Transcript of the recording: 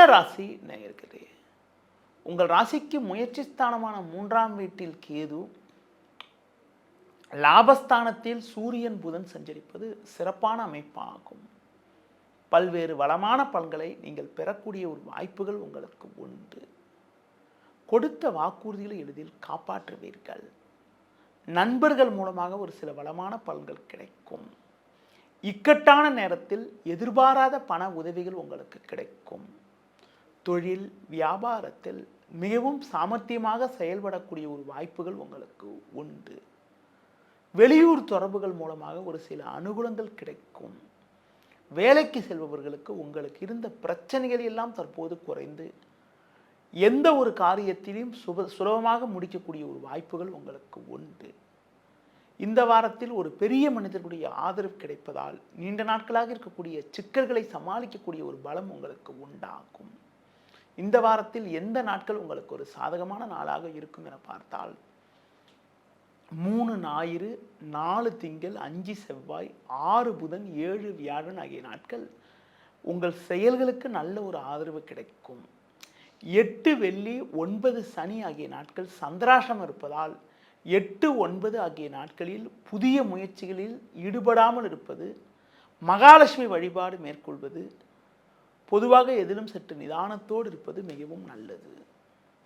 மிதுன ராசி நேயர்களே, உங்கள் ராசிக்கு முயற்சி ஸ்தானமான 3ஆம் வீட்டில் கேது, லாபஸ்தானத்தில் சூரியன் புதன் சஞ்சரிப்பது சிறப்பான அமைப்பாகும். பல்வேறு வளமான பலன்களை நீங்கள் பெறக்கூடிய ஒரு வாய்ப்புகள் உங்களுக்கு உண்டு. கொடுத்த வாக்குறுதிகளை எளிதில் காப்பாற்றுவீர்கள். நண்பர்கள் மூலமாக ஒரு சில வளமான பலன்கள் கிடைக்கும். இக்கட்டான நேரத்தில் எதிர்பாராத பண உதவிகள் உங்களுக்கு கிடைக்கும். தொழில் வியாபாரத்தில் மிகவும் சாமர்த்தியமாக செயல்படக்கூடிய ஒரு வாய்ப்புகள் உங்களுக்கு உண்டு. வெளியூர் தொடர்புகள் மூலமாக ஒரு சில அனுகூலங்கள் கிடைக்கும். வேலைக்கு செல்பவர்களுக்கு உங்களுக்கு இருந்த பிரச்சனைகள் எல்லாம் தற்போது குறைந்து எந்த ஒரு காரியத்திலையும் சுலபமாக முடிக்கக்கூடிய ஒரு வாய்ப்புகள் உங்களுக்கு உண்டு. இந்த வாரத்தில் ஒரு பெரிய மனிதர்களுடைய ஆதரவு கிடைப்பதால் நீண்ட நாட்களாக இருக்கக்கூடிய சிக்கல்களை சமாளிக்கக்கூடிய ஒரு பலம் உங்களுக்கு உண்டாகும். இந்த வாரத்தில் எந்த நாட்கள் உங்களுக்கு ஒரு சாதகமான நாளாக இருக்கும் என பார்த்தால் 3 ஞாயிறு, 4 திங்கள், 5 செவ்வாய், 6 புதன், 7 வியாழன் ஆகிய நாட்கள் உங்கள் செயல்களுக்கு நல்ல ஒரு ஆதரவு கிடைக்கும். 8 வெள்ளி, 9 சனி ஆகிய நாட்கள் சந்திராஷ்டமம் இருப்பதால் 8, 9 ஆகிய நாட்களில் புதிய முயற்சிகளில் ஈடுபடாமல் இருப்பது, மகாலட்சுமி வழிபாடு மேற்கொள்வது, பொதுவாக எதிலும் சற்று நிதானத்தோடு இருப்பது மிகவும் நல்லது.